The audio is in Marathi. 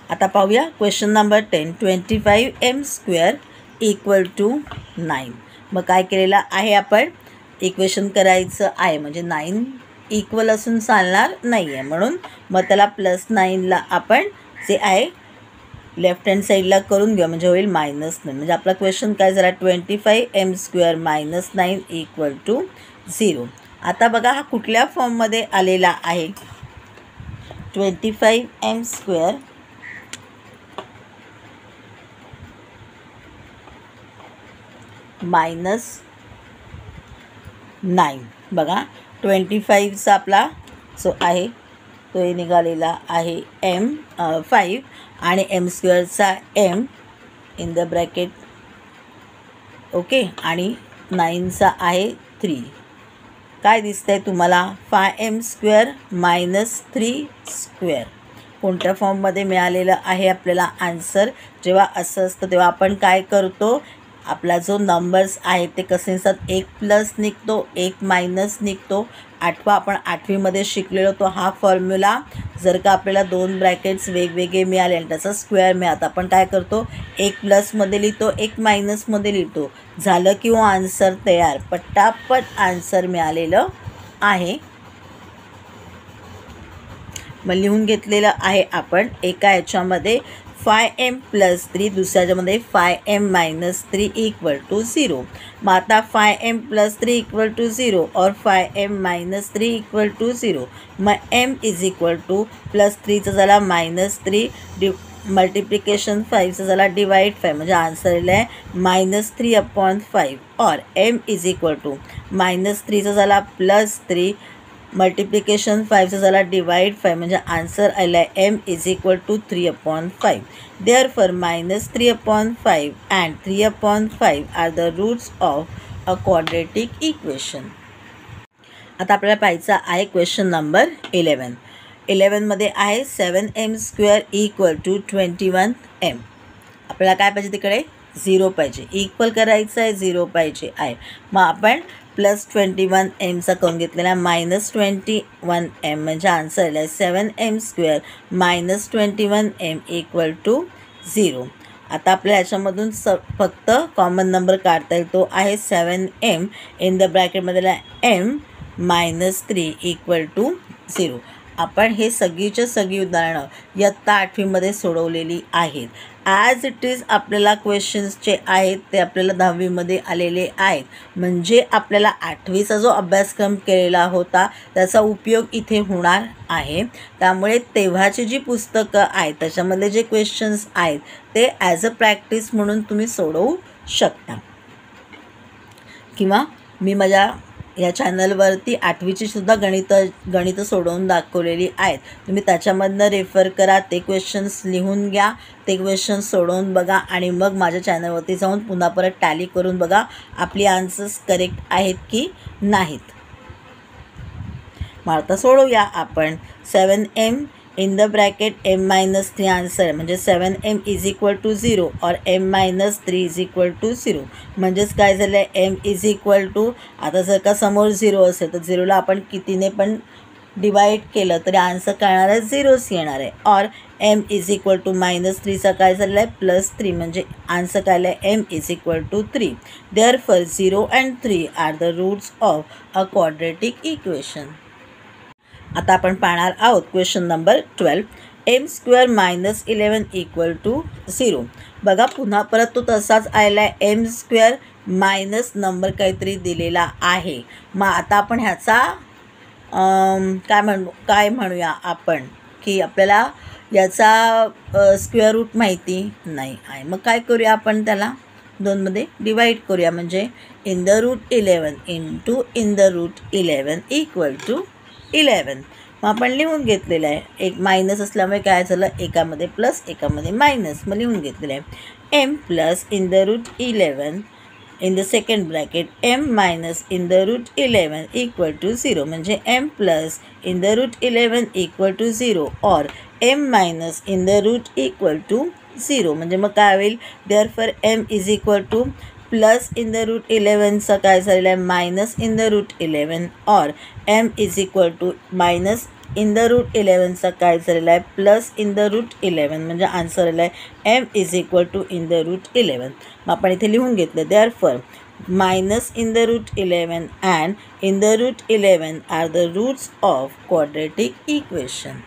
आता पाहूया क्वेश्चन नंबर 10. 25m² = 9. मग काय केलेलं आहे, आपण इक्वेशन करायचं आहे, म्हणजे 9 इक्वल असून चालणार नाही आहे, म्हणून मग त्याला +9ला आपण जे आहे लेफ्ट हँड साईडला करून घेऊ, म्हणजे होईल -9. म्हणजे आपला क्वेश्चन काय झाला, 25m² - 9 = 0. आता बघा हा कुठल्या फॉर्ममध्ये आलेला आहे. 25m² -9. बघा 25चा आपला जो आहे तो निघालेला आहे m5 आणि m²चा m in the bracket, okay, आणि 9चा आहे 3. काय दिसतंय तुम्हाला, 5m² - 3². कोणत्या फॉर्ममध्ये मिळालेलं आहे आपल्याला आन्सर. जेव्हा असं असतं तेव्हा आपण काय करतो, आपला जो नंबर्स आहेत ते कसे असतात, एक प्लस निघतो, एक मायनस निघतो. आपण 8वीमध्ये शिकलेलो तो हा फॉर्म्युला. जर का आपल्याला 2 ब्रॅकेट्स वेगवेगळे मिळाले आणि त्याचा स्क्वेअर मिळाला, आपण काय करतो, एक प्लसमध्ये लिहितो, एक मायनसमध्ये लिहितो. झालं किंवा आन्सर तयार, पटापट आन्सर मिळालेलं आहे. मग लिहून घेतलेलं आहे आपण. एका याच्यामध्ये 5m + 3, दुसऱ्याच्यामध्ये 5m - 3 = 0. मग आता 5m + 3 = 0 और 5m - 3 = 0. मग m = +3चा झाला -3, मल्टिप्लिकेशन 5चा झाला डिवाइड 5, म्हणजे आन्सर आलेला आहे -3/5. और m = -3चा झाला +3, मल्टिप्लिकेशन 5चा झाला डिवाइड 5, म्हणजे आन्सर आला आहे m = 3/5. Therefore -3/5 and 3/5 are the roots of a quadratic equation. आता आपल्याला पाहायचं आहे क्वेश्चन नंबर 11. 11मध्ये आहे 7m² = 21m. आपल्याला काय पाहिजे, तिकडे 0 पाहिजे, इक्वल करायचं आहे, 0 पाहिजे आहे. मग आपण +21mचा करून घेतलेला -21m, म्हणजे आन्सर आला आहे 7m² - 21m = 0. आता आपल्या ह्याच्यामधून फक्त कॉमन नंबर काढता येईल, तो आहे 7m इन द ब्रॅकेटमधला m - 3 = 0. आपण हे सगळीच्या सगळी उदाहरणं इयत्ता 8वीमध्ये सोडवलेली आहेत. ॲज इट इज आपल्याला क्वेश्चन्स जे आहेत ते आपल्याला 10वीमध्ये आलेले आहेत. म्हणजे आपल्याला 8वीचा जो अभ्यासक्रम केलेला होता त्याचा उपयोग इथे होणार आहे. त्यामुळे तेव्हाची जी पुस्तकं आहेत त्याच्यामधले जे क्वेश्चन्स आहेत ते ॲज अ प्रॅक्टिस म्हणून तुम्ही सोडवू शकता. किंवा मी माझ्या या चॅनलवरती 8वीची सुद्धा गणितं सोडवून दाखवलेली आहेत. तुम्ही त्याच्यामधनं रेफर करा, ते क्वेश्चन्स लिहून घ्या, ते क्वेश्चन्स सोडवून बघा आणि मग माझ्या चॅनलवरती जाऊन पुन्हा परत टॅली करून बघा आपली आन्सर्स करेक्ट आहेत की नाहीत. मग आता सोडवूया आपण. 7m in the bracket m - 3 answer, म्हणजे 7m = 0 और m - 3 = 0. म्हणजेच काय झालं आहे, m आता जर का समोर 0 असेल तर 0ला आपण कितीने पण डिवाइड केलं तरी आन्सर काय येणार आहे, 0च येणार आहे. और m = -3चा काय झालं आहे, +3, म्हणजे आन्सर काय आलं आहे, m = 3. Therefore 0 and 3 are the roots of a quadratic equation. आता आपण पाहणार आहोत क्वेश्चन नंबर 12. m² - 11 = 0. बघा पुन्हा परत तो तसाच आलेला आहे, m² मायनस नंबर काहीतरी दिलेला आहे. मग आता आपण ह्याचा काय म्हणूया आपण, की आपल्याला याचा स्क्वेअर रूट माहिती नाही आहे. मग काय करूया आपण, त्याला 2मध्ये डिवाइड करूया, म्हणजे in the root 11 into in the root 11 = 11. मग आपण लिहून घेतलेलं आहे. एक मायनस असल्यामुळे काय झालं, एकामध्ये प्लस एकामध्ये मायनस. मग लिहून घेतलेलं आहे m plus in the root 11 इन द second bracket m minus in the root 11 = 0. म्हणजे m plus in the root 11 = 0 और m minus in the root = 0. म्हणजे मग काय होईल, therefore m = plus in the root 11चा काय झालेला आहे, मायनस इन द रूट 11 और m = minus in the root 11चा काय झालेला आहे प्लस इन द रूट 11 म्हणजे आन्सर आला आहे m is equal to in the root 11. मग आपण इथे लिहून घेतलं therefore minus in the root 11 and in the root 11 are the roots of quadratic equation.